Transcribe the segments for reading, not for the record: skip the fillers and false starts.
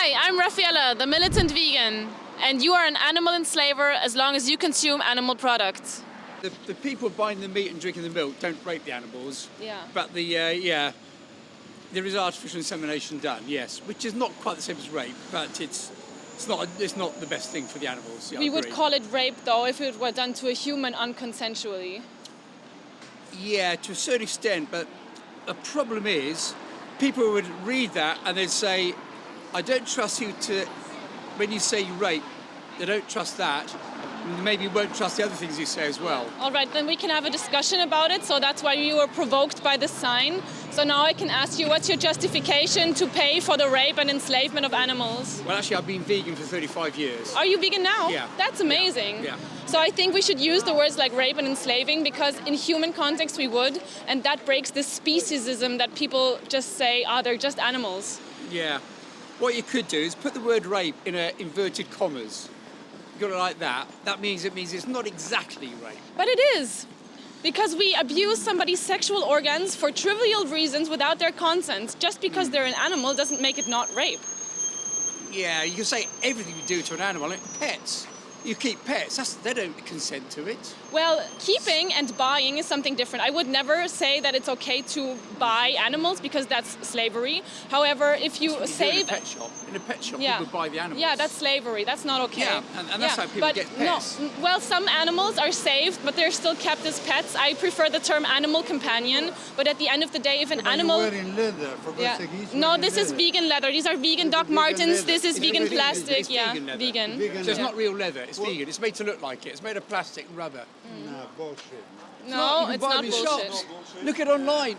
Hi, I'm Rafaela, the militant vegan, and you are an animal enslaver as long as you consume animal products. The people buying the meat and drinking the milk don't rape the animals. Yeah. But there is artificial insemination done, yes, which is not quite the same as rape, but it's not the best thing for the animals. Yeah, We would call it rape, though, if it were done to a human unconsensually. Yeah, to a certain extent, but the problem is people would read that and they'd say, I don't trust you to, when you say rape, they don't trust that. Maybe won't trust the other things you say as well. All right, then we can have a discussion about it. So that's why you were provoked by the sign. So now I can ask you, what's your justification to pay for the rape and enslavement of animals? Well, actually, I've been vegan for 35 years. Are you vegan now? Yeah. That's amazing. Yeah. So I think we should use the words like rape and enslaving, because in human context we would, and that breaks this speciesism that people just say, they're just animals. Yeah. What you could do is put the word rape in inverted commas. Got it like that. That means it's not exactly rape. But it is. Because we abuse somebody's sexual organs for trivial reasons without their consent. Just because they're an animal doesn't make it not rape. Yeah, you can say everything you do to an animal, like pets. You keep pets, they don't consent to it. Well, keeping and buying is something different. I would never say that it's okay to buy animals because that's slavery. However, if you save... In a pet shop, yeah. people buy the animals. Yeah, that's slavery. That's not okay. Yeah, and that's how people get pets. No, well, some animals are saved, but they're still kept as pets. I prefer the term animal companion, but at the end of the day, if an animal... You're wearing leather, for God's sake. No, this is vegan leather. These are vegan Doc Martens. This is vegan plastic. It's yeah, vegan. So it's not real leather. It's vegan. It's made to look like it. It's made of plastic and rubber. No, bullshit. No, it's not bullshit. Look at online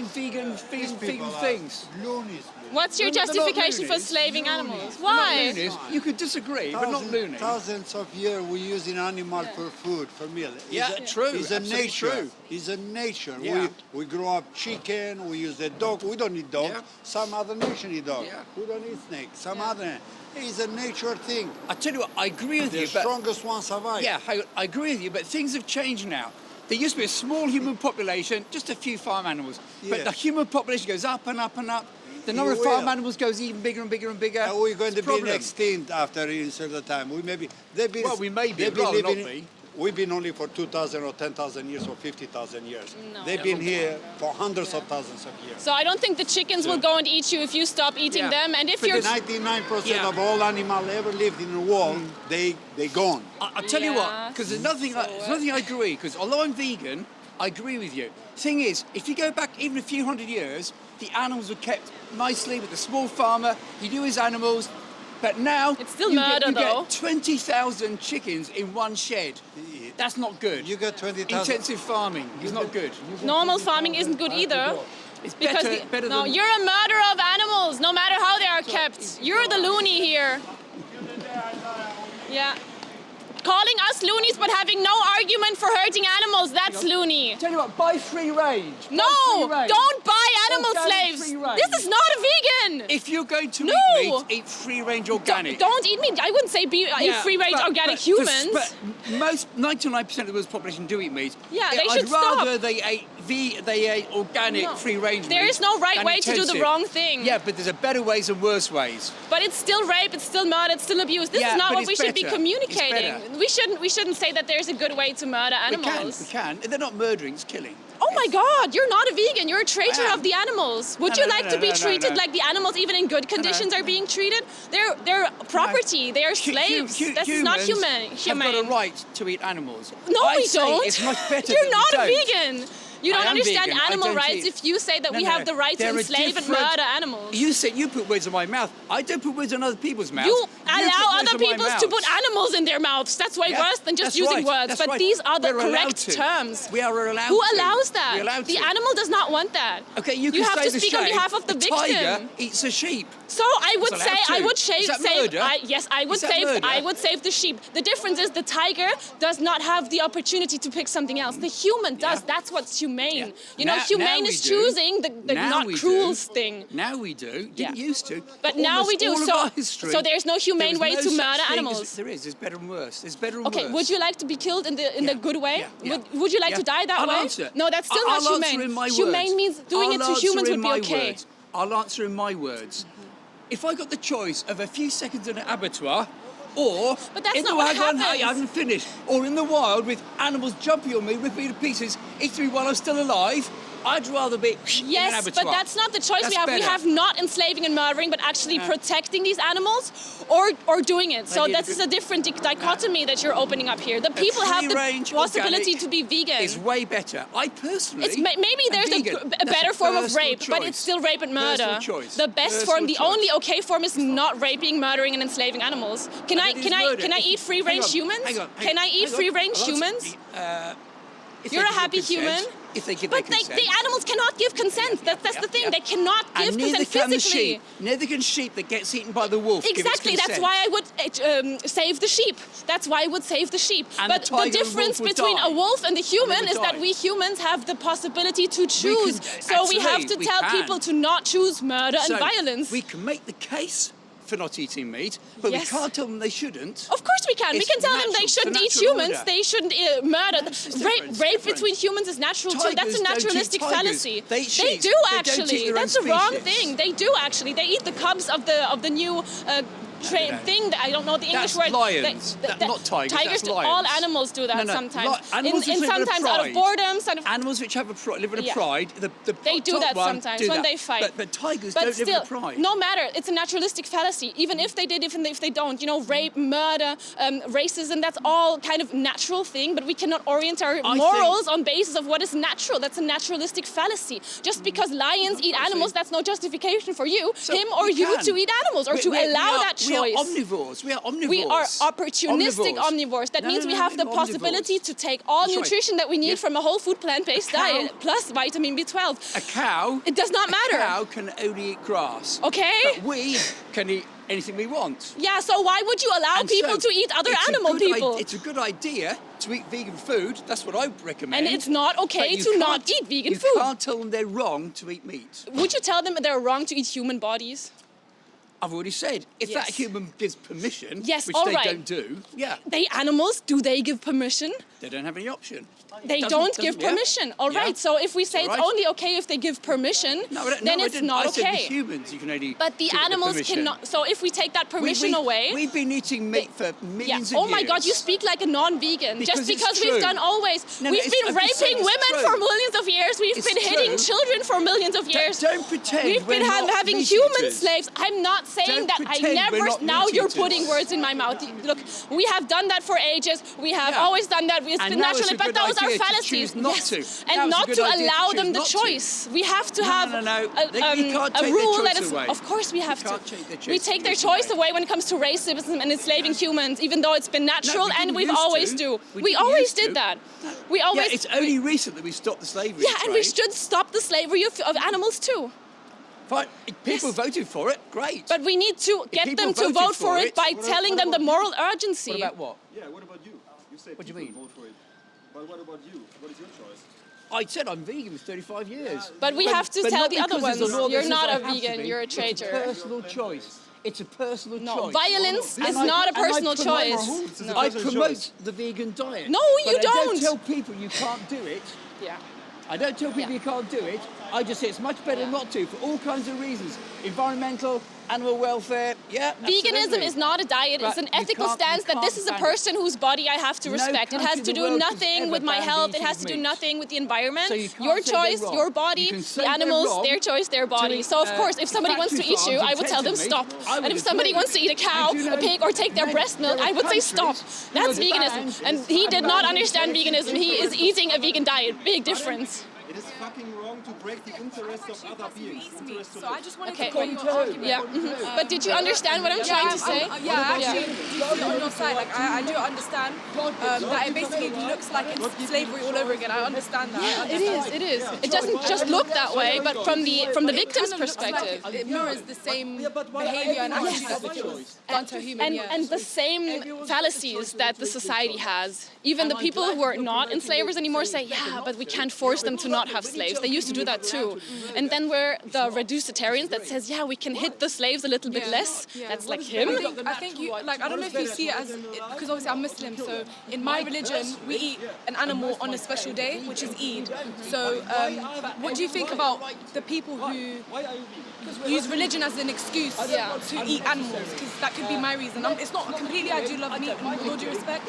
vegan things. Loonies. What's your They're not justification for loonies. slaving animals? They're not Why? loonies. You could disagree, but not loony. Thousands of years we using animal for food, for meal. True. It's a Absolutely nature. true. It's a nature. Yeah. We grow up chicken. We use the dog. We don't eat dog. Yeah. Some other nation eat dog. Yeah. We don't eat snake. Some other. It's a nature thing. I tell you what, I agree with The you, but strongest one survive. yeah, I agree with you, but things have changed now. There used to be a small human population, just a few farm animals, but Yeah. the human population goes up and up and up. The number It of farm will. animals goes even bigger and bigger and bigger. We're going It's to a be problem. extinct after a certain time. We may be. They've been. Well, we may be, they've rather living not be. We've been only for 2,000 or 10,000 years or 50,000 years. No. They've been here for hundreds of thousands of years. So I don't think the chickens will go and eat you if you stop eating Yeah. them. And if But you're... 99% Yeah. of all animals ever lived in the world, they gone. I'll tell you what, Yeah, because there's nothing I agree, because although I'm vegan, I agree with you. Thing is, if you go back even a few hundred years, the animals were kept nicely with a small farmer, he knew his animals, but now It's still you murder, though. get 20,000 chickens in one shed. That's not good. You got 20,000. Intensive farming is not good. Normal farming isn't good either. It's Because better no, than... you're a murderer of animals, no matter how they are kept. You're the loony here. Yeah. Calling us loonies but having no argument for hurting animals, that's loony. Tell you what, buy free range. Buy No, free range. don't buy animal Organic slaves. free range. This is not a vegan. If you're going to No. eat meat, eat free-range organic. Don't eat meat. I wouldn't say eat free-range organic humans. But most 99% of the world's population do eat meat. Yeah, they I'd should stop. rather they ate organic, No. free-range There meat is no right than way to do the intensive. wrong thing. Yeah, but there's a better ways and worse ways. But it's still rape, it's still murder, it's still abuse. This Yeah, is not but what it's we should be better. communicating. It's We shouldn't say that there's a good way to murder animals. We can. They're not murdering, it's killing. Oh my God, you're not a vegan. You're a traitor I am. of the animals. Would No, you no, like no, to be no, treated no. like the animals, even in good conditions, are being treated? They're property. They are slaves. This is not humane. Have got a right to eat animals. No, I we say don't. It's much better You're that not we a don't. vegan. You don't I am understand vegan. I animal don't rights eat. if you say that we No, have the right to They're a enslave and different- murder animals. You put words in my mouth. I don't put words in other people's mouths. You put allow words other in my people to mouth. put animals in their mouths. That's way Yeah, worse than just that's using right, words. that's But right. these are the We're allowed correct to. terms. We are allowed Who to. allows that? We're allowed The to. animal does not want that. Okay, you can have say to the speak on shame. behalf of the victim. Tiger eats a sheep. So I would It's say allowed I to. would Is that save murder? yes, I would Is that save murder? I would save the sheep. The difference is the tiger does not have the opportunity to pick something else. The human does. Yeah. That's what's humane. Yeah. You know, Now humane we is do. choosing the Now not we cruel do. thing. Now we do. Didn't Yeah. used to. But For now we almost do. all of So our history, so there's no humane there way was to no such murder thing as- animals. There is. There's better and worse. There's better and Okay, worse. would you like to be killed in the good way? Yeah. Would you like Yeah. to die that I'll way? Answer. No, that's still I'll not humane. Answer in my Humane words. means doing I'll it to answer humans in would be my okay. words. I'll answer in my words. if I got the choice of a few seconds in an abattoir, or But that's in not the what wild, I happens. haven't finished, or in the wild with animals jumping on me, ripping me to pieces, eating me while I'm still alive, I'd rather be in an Yes, abattoir. but that's not the choice That's we have. We better. have not enslaving and murdering, but actually protecting these animals or doing it. So need this a is a different dichotomy that you're opening up here. The people have the free-range possibility organic to be vegan. It's way better. I personally. It's maybe there's vegan. a That's better form of personal rape, but it's choice. still rape and murder. Personal choice. The best Personal form, the choice. only okay form is not raping, murdering, and enslaving animals. Can I eat free-range humans? Can I eat free-range humans? You're a happy human. If they give But their consent. the animals cannot give consent. That's the thing. They cannot give And neither consent can the physically. sheep. Neither can sheep that gets eaten by the wolf. give its Exactly. That's consent. why I would save the sheep. That's why I would save the sheep. And But the the tiger and difference wolf would between die. a wolf and the human They would is that die. we humans have the possibility to choose. can- So we have to absolutely, we tell can. people to not choose murder So and violence. we can make the case for not eating meat, but Yes. we can't tell them they shouldn't. Of course we can. We It's can tell them they natural. shouldn't It's a eat natural humans. order. They shouldn't murder. it's Rape different, rape different. between humans is natural too. That's Tigers a don't eat naturalistic tigers. fallacy. They eat sheep. do They don't actually. eat their own That's the wrong species. thing. They do actually. They eat the cubs of the new thing that I don't know the English That's word. lions. Not tigers, that's All lions. animals do that No, sometimes. animals which live in a Sometimes out of pride. boredom, sort of. Animals which have live in a Yeah. pride, They do top that one sometimes do when that. they fight. But tigers But don't still, live in a pride. no matter. It's a naturalistic fallacy. Even if they did, even if they don't, rape, murder, racism, that's all kind of natural thing. But we cannot orient our morals on basis of what is natural. That's a naturalistic fallacy. Just because lions eat animals, that's no justification for you, So him or we you can. to eat animals or to allow that choice. We are omnivores. We are omnivores. We are opportunistic omnivores. That means we have the possibility to take all That's right. nutrition that we need Yeah. from a whole food plant-based A cow- diet plus vitamin B12. A cow. It does not matter. A cow can only eat grass. Okay. But we can eat anything we want. Yeah, so why would you allow And people so to eat other it's a animal good people? It's a good idea to eat vegan food. That's what I recommend. And it's not okay But you to not can't- eat vegan you food. can't tell them they're wrong to eat meat. Would you tell them they're wrong to eat human bodies? I've already said, if that Yes. human gives permission, Yes, which all they right. don't do, yeah, Animals, do they give permission? they don't have any option. They Doesn't- don't doesn't- give yeah. permission. All right, Yeah. so if we say All it's right. only okay if they give permission, No, I don't- then no, I it's didn't. not I said okay. with humans, you can only But the give it animals permission. cannot. So if we take that permission away. We've been eating meat for Yeah. millions Oh of my years. God, you speak like a non-vegan. Because Just it's because true. we've done always. No, We've it's- been I'm just saying raping it's women true. for millions of years. We've It's been hitting true. children for millions of years. Don't pretend We've been we're not having meat human eaters. slaves. I'm not saying Don't that I pretend never. we're not Now meat you're eaters. putting words in my mouth. Look, we have done that for ages. We have Yeah. always done that. It's And been now it's natural, a but good those are idea to fallacies. choose not Yes. to. And Now it's a not good to idea to allow choose them the not to. choice. We have to No, have no, no. We can't a take their rule choice that is. away. Of course, we have We can't to. take their We choice take their away. choice away when it comes to racism and enslaving humans, even though it's been natural we and didn't we've used always to. do. We We didn't always used did to. that. We always. Yeah, it's only recent that we stopped the slavery Yeah, and we trade. should stop the slavery of animals too. Fine. If people Yes. voted for it, great. But we need to get people them to voted vote for for it it, by what telling them the about moral urgency. What about what? Yeah, what about you? You say What do you people mean? vote for it. But what about you? What is your choice? I said I'm vegan for 35 years. But we have to but tell not the other because ones, there's a law that you're says not I a have to vegan, be. you're a It's traitor. a personal choice. It's a personal No, choice. violence No, is no. not a And I personal promote- choice. It's a No. I personal promote choice. the vegan diet. No, but you I don't. don't tell people you can't do it. Yeah. I don't tell people Yeah. you can't do it. I just say it's much better Yeah. not to for all kinds of reasons. Environmental, animal welfare, yeah, Veganism absolutely. is not a diet, it's But an you ethical can't- stance you that this can't is a ban it. person whose body I have to No respect. It country has in to the do world has nothing ever with my banned health, it eating has to do meat. nothing with the environment. So you can't Your say they're choice, wrong. your body, You can say the they're animals, wrong their choice, their body. eat, So of course, if somebody wants to factory eat you, farms I would tell them intentionally, stop. I would And if somebody agree. wants to eat a cow, And you a know, pig, or take their breast milk, there are I would say stop. countries That's who are veganism. banned. And he did not understand veganism. He is eating a vegan diet. Big difference. It is fucking wrong to break the interests of other beings. Interests to So I live. just wanted Okay. to put your argument. Yeah. But did you understand what I'm trying to say? Yeah, actually, do you see it on your side? Like, I do understand that it basically looks like it's slavery all over again. I understand that. Yeah, it is. It is. It doesn't just look that way, but from the victim's perspective. It mirrors the same behavior and attitudes which was done to a human. And the same fallacies that the society has. Even the people who are not enslavers anymore say, yeah, but we can't force them to not not have slaves. They used to do that too. And then we're the reducitarians that says, yeah, we can hit the slaves a little bit less. That's like him. I think you, like, I don't know if you see it as, because obviously I'm Muslim, so in my religion, we eat an animal on a special day, which is Eid. So what do you think about the people who use religion as an excuse to eat animals? Because that could be my reason. It's not completely, I do love meat, with all due respect,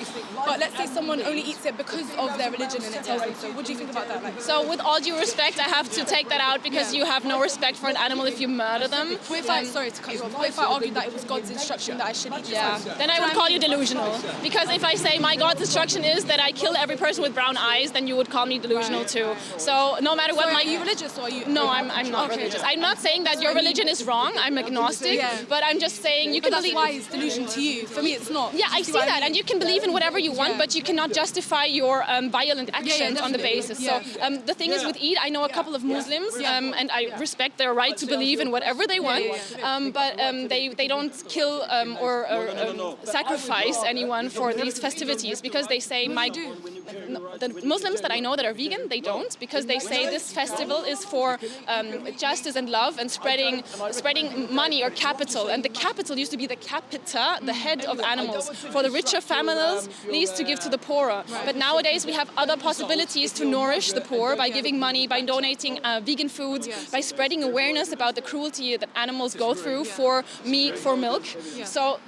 but let's say someone only eats it because of their religion and it tells them so. What do you think about that? Like, so with all due respect, I have to take that out because you have no respect for an animal if you murder them. what if I, sorry to cut you off, what if I argued that it was God's instruction that I should eat this animal? Then I would call you delusional. Because if I say my God's instruction is that I kill every person with brown eyes, then you would call me delusional too. So no matter what are you religious or are you? No, I'm not religious. I'm not saying that your religion is wrong. I'm agnostic, but I'm just saying you can that's believe. why it's delusion to you. For me, it's not. Yeah, I see that, and you can believe in whatever you want, but you cannot justify your violent actions on the basis. So the thing is with Eid, I know a couple of Muslims, and I respect their right to believe in whatever they want, but they don't kill or sacrifice anyone for these festivities because they say the Muslims that I know that are vegan, they don't, because they say this festival is for justice and love and spreading money or capital, and the capital used to be the capita, the head of animals, for the richer families needs to give to the poorer. But nowadays we have other possibilities to nourish the poor by giving money, by donating vegan foods, by spreading awareness about the cruelty that animals go through for meat, for milk. So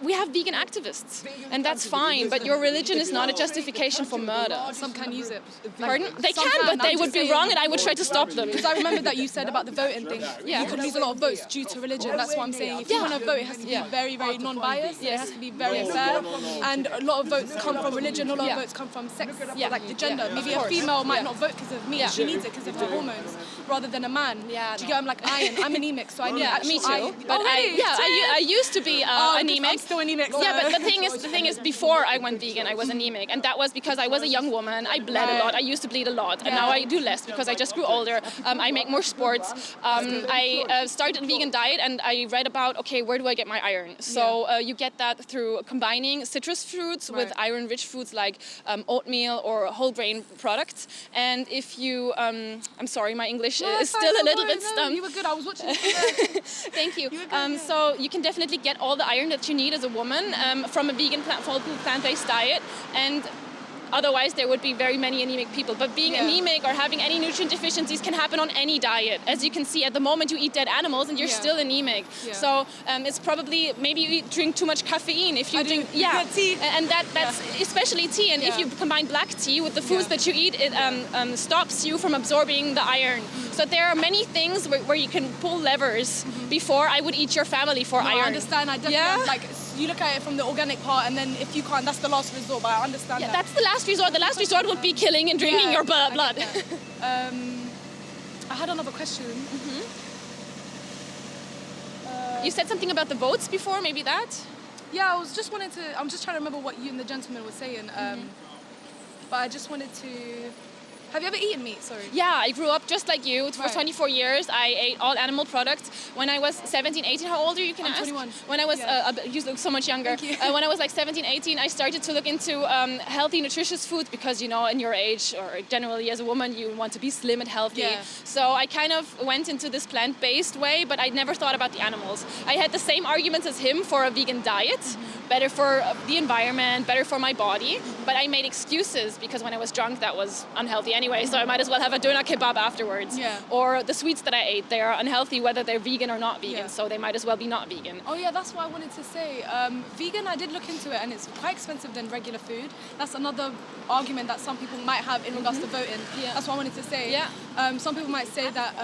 we have vegan activists, and that's fine, but your religion is not a justification for murder. Some can use it. Pardon? They can, but they would be wrong, and I would try to stop them. Because I remember that you said about the voting thing. You could lose a lot of votes due to religion. That's what I'm saying. If you want to vote, it has to be very, very non-biased. It has to be very fair. And a lot of votes come from religion. A lot of votes come from sex, like the gender. Maybe a female might not vote because of meat. She needs it because of the hormones, rather than a man. Do you get? I'm like iron. I'm anemic, so I need actual me too. iron. But I used to be anemic. I'm still anemic. Yeah, but the thing is, before I went vegan, I was anemic, and that was because I was a young woman. I bled a lot. I used to bleed a lot, and now I do less because I just grew older. I make more sports. I started a vegan diet, and I read about where do I get my iron? So you get that through combining citrus fruits with iron-rich foods like oatmeal or whole grain products. And if you, I'm sorry, my English is still a little bit stumped. You were good. I was watching. Thank you. So you can definitely get all the iron that you need as a woman from a vegan plant-based diet, and otherwise there would be very many anemic people. But being anemic or having any nutrient deficiencies can happen on any diet. As you can see, at the moment you eat dead animals and you're still anemic. So it's probably, maybe you drink too much caffeine. If you drink tea. And that's especially tea. And if you combine black tea with the foods that you eat, it stops you from absorbing the iron. So there are many things where you can pull levers before I would eat your family for iron. I understand. I definitely like. You look at it from the organic part, and then if you can't, that's the last resort. But I understand that. That's the last resort. The last resort would be killing and drinking your blood. I had another question. You said something about the votes before, maybe that? Yeah, I'm just trying to remember what you and the gentleman were saying. But I just wanted to... Have you ever eaten meat? Sorry. Yeah, I grew up just like you. For 24 years, I ate all animal products. When I was 17, 18, how old are you? I'm 21. When I was, you look so much younger. Thank you. When I was like 17, 18, I started to look into healthy, nutritious food because, in your age, or generally as a woman, you want to be slim and healthy. Yeah. So I kind of went into this plant-based way, but I never thought about the animals. I had the same arguments as him for a vegan diet, better for the environment, better for my body, but I made excuses because when I was drunk, that was unhealthy anyway, so I might as well have a doner kebab afterwards. Or the sweets that I ate, they are unhealthy whether they're vegan or not vegan, so they might as well be not vegan. Oh yeah, that's what I wanted to say. Vegan, I did look into it, and it's quite expensive than regular food. That's another argument that some people might have in regards to voting. That's what I wanted to say. Some people might say that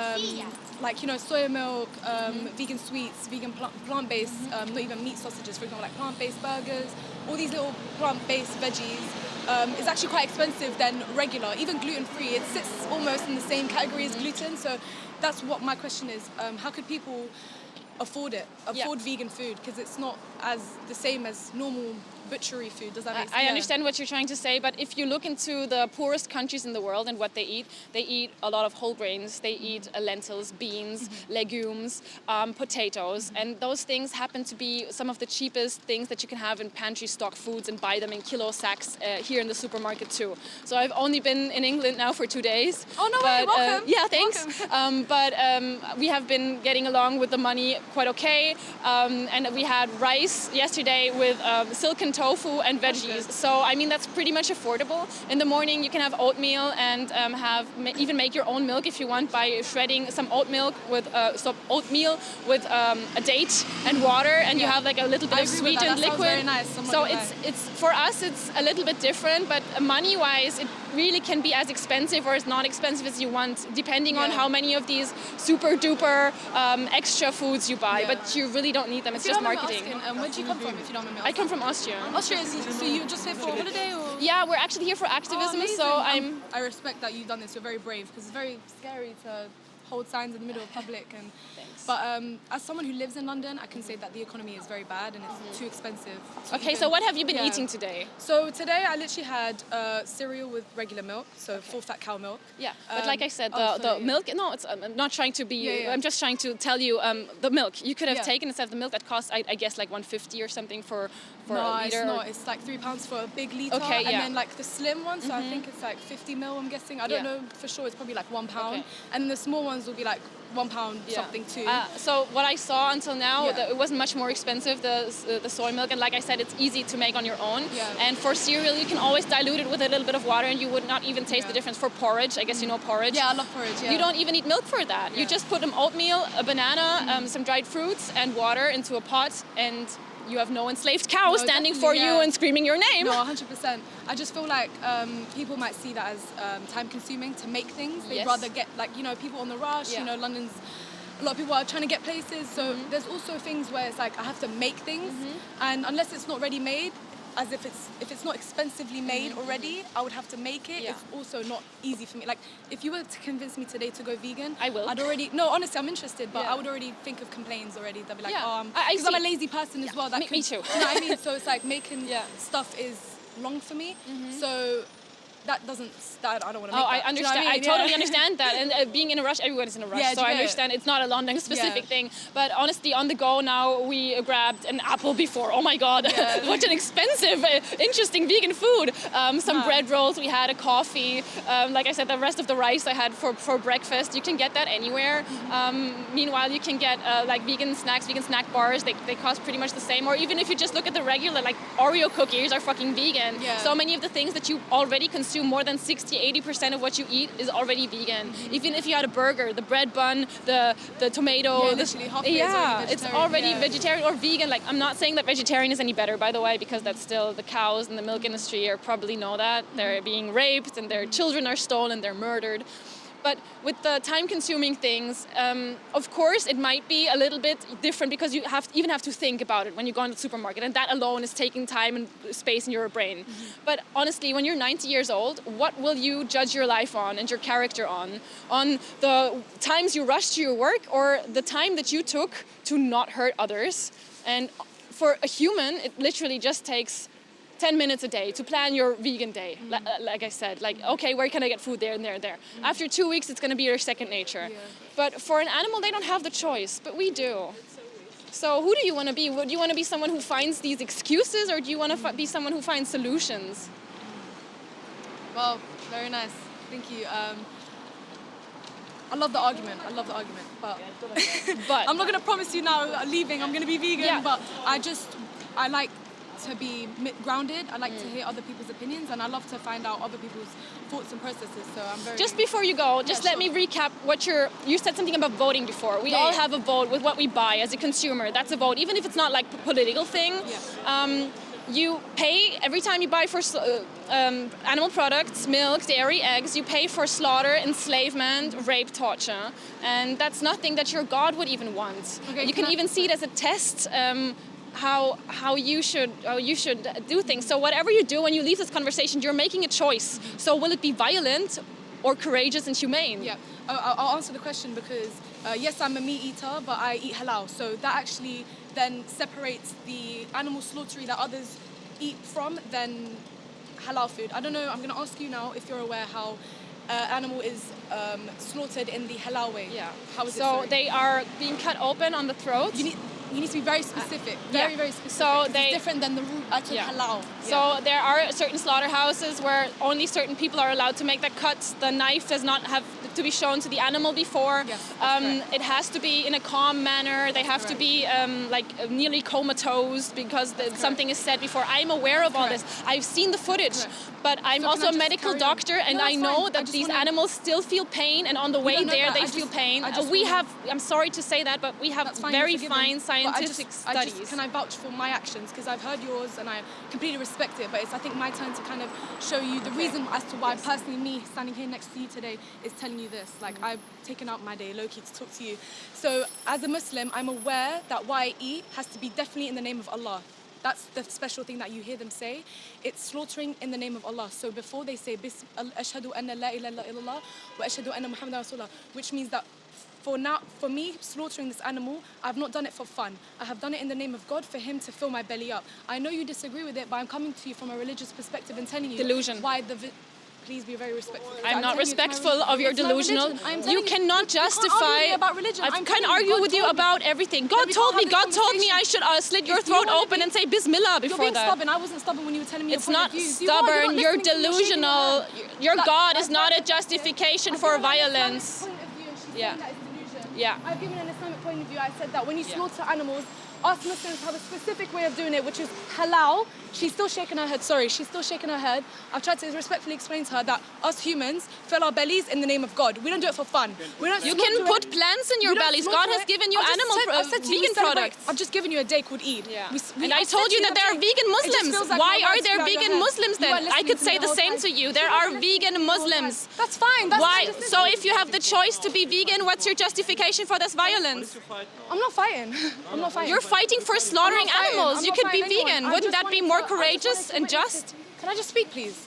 soya milk, vegan sweets, vegan plant-based, not even meat sausages, for example, like plant-based burgers, all these little plant-based veggies, is actually quite expensive than regular, even gluten-free. It sits almost in the same category as gluten, so that's what my question is. How could people afford vegan food, because it's not as the same as normal butchery food. Does that make sense? I understand what you're trying to say, but if you look into the poorest countries in the world and what they eat a lot of whole grains, they eat lentils, beans, legumes, potatoes, and those things happen to be some of the cheapest things that you can have in pantry stock foods and buy them in kilo sacks here in the supermarket too. So I've only been in England now for 2 days. Oh no way, welcome. Yeah, thanks. But we have been getting along with the money quite okay, and we had rice yesterday with silken tofu and veggies. So I mean, that's pretty much affordable. In the morning you can have oatmeal and even make your own milk if you want by shredding some oatmeal with a date and water, and you have like a little bit of sweetened liquid. Very nice. So it's for us it's a little bit different, but money-wise it really can be as expensive or as not expensive as you want, depending on how many of these super duper extra foods you buy. But you really don't need them. It's just marketing. Where do you come from, if you don't mind me asking? I come from Austria. Austria, so you just here for a holiday, or? Yeah, we're actually here for activism, so I respect that you've done this. You're very brave, because it's very scary to hold signs in the middle of public. And but as someone who lives in London, I can say that the economy is very bad and it's too expensive. Okay, so what have you been eating today? So today I literally had cereal with regular milk, so full fat cow milk. Yeah, but like I said, the milk. No, I'm not trying to be. I'm just trying to tell you the milk you could have taken instead of the milk that costs I guess like 150 or something for a liter. It's not. It's like £3 for a big liter. Okay, and then like the slim one, so I think it's like 50 ml. I'm guessing. I don't know for sure. It's probably like £1, and then the small ones will be like £1 something too. So what I saw until now, it wasn't much more expensive, the soy milk, and like I said, it's easy to make on your own. And for cereal, you can always dilute it with a little bit of water, and you would not even taste the difference. For porridge, I guess you know porridge. Yeah, I love porridge. Yeah. You don't even need milk for that. You just put oatmeal, a banana, some dried fruits, and water into a pot, and you have no enslaved cow standing for you and screaming your name. No, 100%. I just feel like people might see that as time-consuming to make things. They'd rather get, like, people on the rush. London's, a lot of people are trying to get places. So there's also things where it's like I have to make things, and unless it's not ready-made, as if it's not expensively made already, I would have to make it. It's also not easy for me. Like, if you were to convince me today to go vegan, I will. No, honestly, I'm interested, but I would already think of complaints already. They'll be like, because I'm a lazy person as well. Me too. You know what I mean? So it's like making stuff is long for me. So I don't want to make that. I understand. You know what I mean? I totally understand that. And being in a rush, everyone's in a rush. Yeah, so I understand it's not a London-specific thing. But honestly, on the go now, we grabbed an apple before. Oh my God, what an expensive, interesting vegan food. Some bread rolls. We had a coffee. Like I said, the rest of the rice I had for breakfast. You can get that anywhere. Meanwhile, you can get like vegan snacks, vegan snack bars. They cost pretty much the same. Or even if you just look at the regular, like Oreo cookies are fucking vegan. Yeah. So many of the things that you already consume, more than 60-80% of what you eat is already vegan. Even if you had a burger, the bread bun, the tomato, it's already vegetarian or vegan. Like, I'm not saying that vegetarian is any better, by the way, because that's still the cows in the milk industry probably know that they're being raped and their children are stolen, they're murdered. But with the time-consuming things, of course, it might be a little bit different because you even have to think about it when you go into the supermarket, and that alone is taking time and space in your brain. But honestly, when you're 90 years old, what will you judge your life on and your character on? On the times you rushed to your work or the time that you took to not hurt others? And for a human, it literally just takes 10 minutes a day to plan your vegan day. Like I said, like, okay, where can I get food there and there and there? After 2 weeks, it's going to be your second nature. But for an animal, they don't have the choice, but we do. So who do you want to be? Would you want to be someone who finds these excuses, or do you want to be someone who finds solutions? Well, very nice. Thank you. I love the argument, but I'm not going to promise you now leaving I'm going to be vegan, but I like to be grounded. I like to hear other people's opinions, and I love to find out other people's thoughts and processes. So I'm very... Just before you go, let me recap what you said something about voting before. We all have a vote with what we buy as a consumer. That's a vote, even if it's not like a political thing. You pay every time you buy for animal products, milk, dairy, eggs. You pay for slaughter, enslavement, rape, torture, and that's nothing that your God would even want. You can even see it as a test. How you should do things. So whatever you do when you leave this conversation, you're making a choice. So will it be violent or courageous and humane? I'll answer the question because yes, I'm a meat eater, but I eat halal. So that actually then separates the animal slaughtery that others eat from than halal food. I don't know, I'm going to ask you now if you're aware how animal is slaughtered in the halal way. Yeah. How is it? So they are being cut open on the throat. You need to be very specific. Very specific. So it's different than the root to halal. So there are certain slaughterhouses where only certain people are allowed to make the cuts. The knife does not have to be shown to the animal before. Yes, it has to be in a calm manner. They have to be nearly comatose because something is said before. I'm aware of all this. I've seen the footage, but I'm also a medical doctor, and I know that these animals still feel pain, and on the way there they feel pain. I'm sorry to say that, but we have very fine scientific studies. Can I vouch for my actions? Because I've heard yours and I completely respect it, but it's, I think, my turn to kind of show you the reason as to why personally me standing here next to you today is telling you this. Like, I've taken out my day low-key to talk to you. So as a Muslim, I'm aware that what I eat has to be definitely in the name of Allah. That's the special thing that you hear them say. It's slaughtering in the name of Allah. So before they say ashhadu anna la ilaha illallah wa ashhadu anna Muhammadan Rasulullah, which means that for me, slaughtering this animal, I've not done it for fun. I have done it in the name of God for him to fill my belly up. I know you disagree with it, but I'm coming to you from a religious perspective and telling you delusion. Why please be very respectful. I'm not respectful of your delusional. You cannot justify. I can argue with you about everything. God told me I should slit your throat open and say Bismillah before that. You're being stubborn. I wasn't stubborn when you were telling me your point of view. It's not stubborn. You're delusional. Your God is not a justification for violence. Yeah. I've given an Islamic point of view. I said that when you slaughter animals, us Muslims have a specific way of doing it, which is halal. She's still shaking her head. Sorry, she's still shaking her head. I've tried to respectfully explain to her that us humans fill our bellies in the name of God. We don't do it for fun. You can put plants in your bellies. God has given you vegan products. I've just given you a day called Eid. Yeah. And I told you that there are vegan Muslims. Why are there vegan Muslims then? I could say the same to you. There are vegan Muslims. That's fine. Why? So if you have the choice to be vegan, what's your justification for this violence? I'm not fighting. I'm not fighting. You're fighting for slaughtering animals. You could be vegan. Wouldn't that be more courageous and just? Can I just speak, please?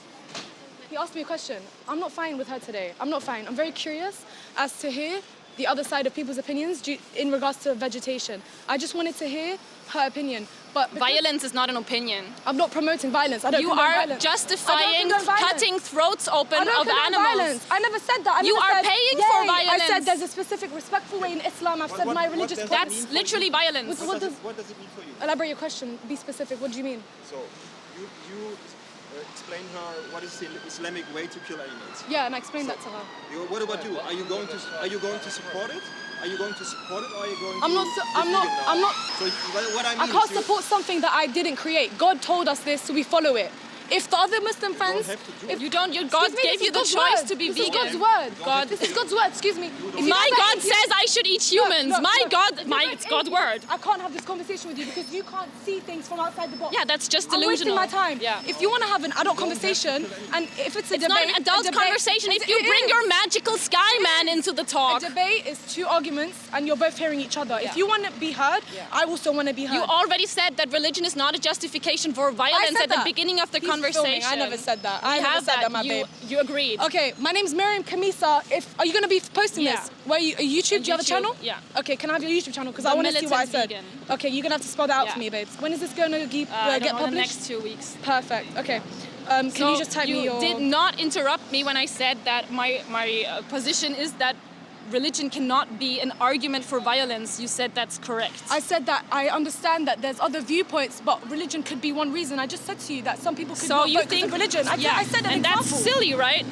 He asked me a question. I'm not fighting with her today. I'm not fighting. I'm very curious as to hear the other side of people's opinions in regards to vegetation. I just wanted to hear her opinion. But violence is not an opinion. I'm not promoting violence. I don't condone violence. You are justifying cutting throats open of animals. Violence. I never said that. You are paying for violence. I said there's a specific respectful way in Islam. I've said my religious point. That's literally violence. What does it mean for you? Elaborate your question. Be specific. What do you mean? So you explain her what is the Islamic way to kill animals. Yeah, and I explained that to her. What about you? Are you going to support it? Are you going to support it, or are you going to? I'm not. So what I mean, I can't support something that I didn't create. God told us this, so we follow it. If the other Muslim friends, God gave you the choice to be vegan. This is God's word. This is God's word. Excuse me. My God says I should eat humans. It's God's word. I can't have this conversation with you because you can't see things from outside the box. Yeah, that's just delusional. I'm wasting my time. Yeah. If you want to have an adult conversation, and if it's a debate, not an adult conversation. If you bring your magical sky man into the talk. A debate is two arguments, and you're both hearing each other. If you want to be heard, I also want to be heard. You already said that religion is not a justification for violence at the beginning of the conversation. I never said that. I never said that, my babe. You agreed. Okay, my name's Miriam Kamisa. Are you going to be posting this? Where YouTube? Do you have a channel? Yeah. Okay, can I have your YouTube channel? Because I want to see what I said. Vegan. Okay, you're going to have to spell that out for me, babes. When is this going to get published? The next 2 weeks. Perfect. Okay. Can you just type me your... You did not interrupt me when I said that my position is that religion cannot be an argument for violence. You said that's correct. I said that I understand that there's other viewpoints, but religion could be one reason. I just said to you that some people could not vote because of religion. I said an example. That's silly, right?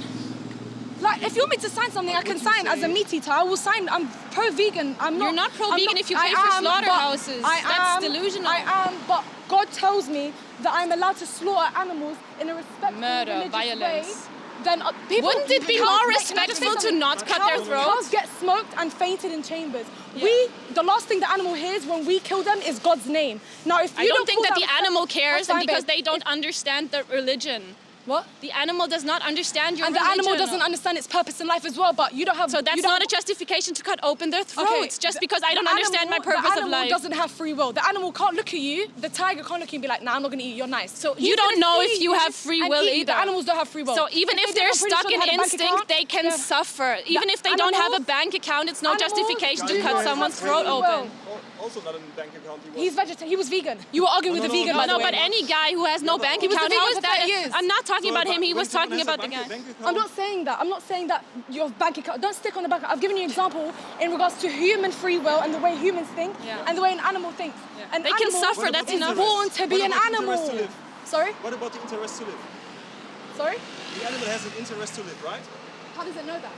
Like, if you want me to sign something, I can sign as a meat eater. I will sign. I'm pro-vegan. You're not pro-vegan if you pay for slaughterhouses. That's delusional. I am, but God tells me that I'm allowed to slaughter animals in a respectful, religious violence. way. Then wouldn't it be more respectful to not cut their throats? Cows get smoked and fainted in chambers. The last thing the animal hears when we kill them is God's name. Now, if you I don't think that the animal cares, and because they don't understand the religion. What? The animal does not understand your And the religion. animal doesn't understand its purpose in life as well, but you don't have... So that's not a justification to cut open their throats just because I don't understand my purpose of life. The animal doesn't have free will. The animal can't look at you. The tiger can't look at you and be like, nah, I'm not going to eat you, you're nice. So you don't know if you have free will either. The animals don't have free will. So even if they're stuck in instinct, they can suffer. Even if they don't have a bank account, it's no justification to cut someone's throat open. Also not in the bank account. He's vegetarian. He was vegan. You were arguing with the vegan, by the way. No, but any guy who has no bank was account, vegan how is for that? 30 years. I'm not talking about him. He was talking about the guy. I'm not saying that. I'm not saying that your bank account. Don't stick on the bank account. I've given you an example in regards to human free will and the way humans think and the way an animal thinks. An They can animal suffer. That's enough. is born to be an animal. Sorry? What about the interest to live? Sorry? The animal has an interest to live, right? How does it know that?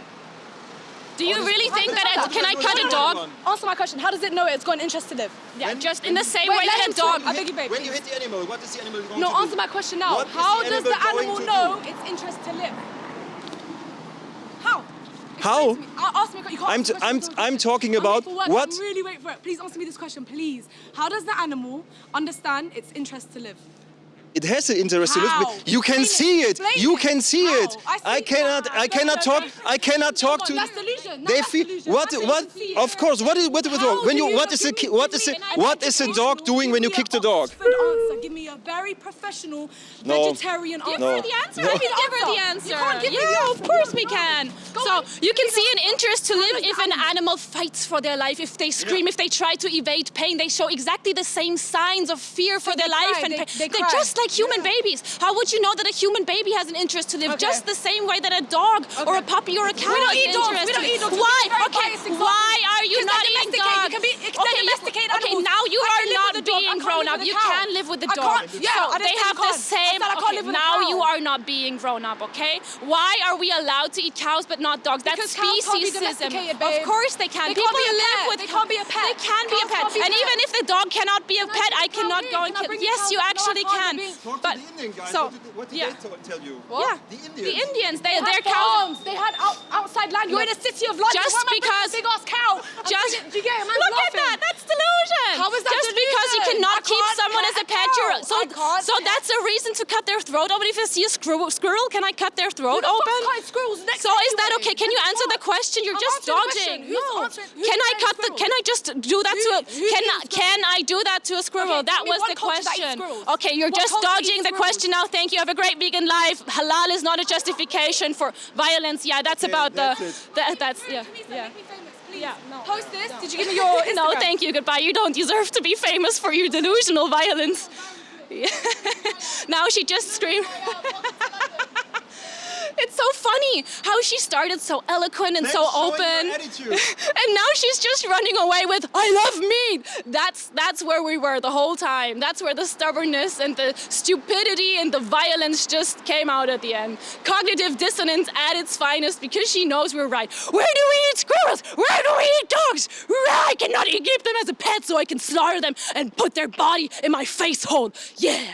Do you really think that can I cut a dog? Answer my question. How does it know it's got an interest to live? Yeah, just in the same way that a dog. I beg you, babe. When you hit the animal, what is the animal going to do? No, answer my question now. What is How the does the animal animal going to know do? its interest to live? How? How? Explain to me. Ask me a question. You can't ask a question I'm talking I'm about late for work. what? I'm really waiting for it. Please answer me this question, please. How does the animal understand its interest to live? It has an interest to live. How? But you can Explain see it. Explain You can see How? it. I I cannot talk. I cannot talk to. That's delusion. No, They that's feel delusion. what? That's What? delusion. Of course. What is wrong? When you what is a dog doing when you kick the dog? Answer. Give me a very professional vegetarian answer. Give her the answer. I can give her the answer. You can't give me the Yeah, answer. of course we can. Go So on. you can see an interest to live does if the an animal- animal fights for their life, if they scream, if they try to evade pain. They show exactly the same signs of fear for So their they life cry, and they pain. cry. They're just like human babies. How would you know that a human baby has an interest to live? Okay. Just the same way that a dog or a puppy or a cow don't has eat an dogs. interest We don't to eat live. dogs. Why? Very Okay. biased example. Why are you 'Cause not they're eating domesticated. dogs? You can be- they're domesticated Okay, animals. now you I are can live not with a dog. I being can't grown live up. with a You cow. can live with a I dog. can't- yeah, So I didn't they say have you the can't. I same. said I can't live with a Now cow. you are not being grown up. Okay? Why are we allowed to eat cows but not dogs? That's Because cows can't be speciesism. domesticated, Of babe. course they can. They People can't be a live pet. with. They can't be a pet. They can be a Cows pet. can't be And pet. even if the dog cannot be a Can I pet, bring I the cannot cow go in? and Can I kill. bring the Yes, cow you in? No, I actually can't. can. You're being- Talk But to the Indian guys. so What did yeah. they tell you? Yeah, The Indians. the Indians, They their had cows. farms. They had outside land. You're in a city of London. Just Why am I bringing because- a big ass cow. Just Do you get it? Man's look at laughing. that. That's delusion. How is that Just because you delusion? cannot I keep can't someone as pet a pet, a you're cow. I can't so pet- that's a reason to cut their throat open. If I see a squirrel, can I cut their throat Who the fuck's open? cutting squirrels next So to is that anyway? okay? Can you answer the What? question? You're I'm just answering the question. dodging. Who's No. answering- who's Can I eating cut the? squirrels? Can I just do that to a? Who's Can eating can I do that to a squirrel? Okay, That give me was one the culture that eats question. squirrels. Okay, you're What just culture dodging eats the squirrels? question now. Thank you. Have a great vegan life. Halal is not a justification for violence. Yeah, that's about that's the. it. That's yeah. Make me famous, please. Yeah, no. Post this. Did you give me your Instagram? No, thank you. Goodbye. You don't deserve to be famous for your delusional violence. Yeah. Now she just screamed. It's so funny how she started so eloquent and so That's showing open. your attitude. And now she's just running away with, I love meat. That's where we were the whole time. That's where the stubbornness and the stupidity and the violence just came out at the end. Cognitive dissonance at its finest because she knows we're right. Where do we eat squirrels? Where do we eat dogs? I cannot keep them as a pet so I can slaughter them and put their body in my face hole. Yeah.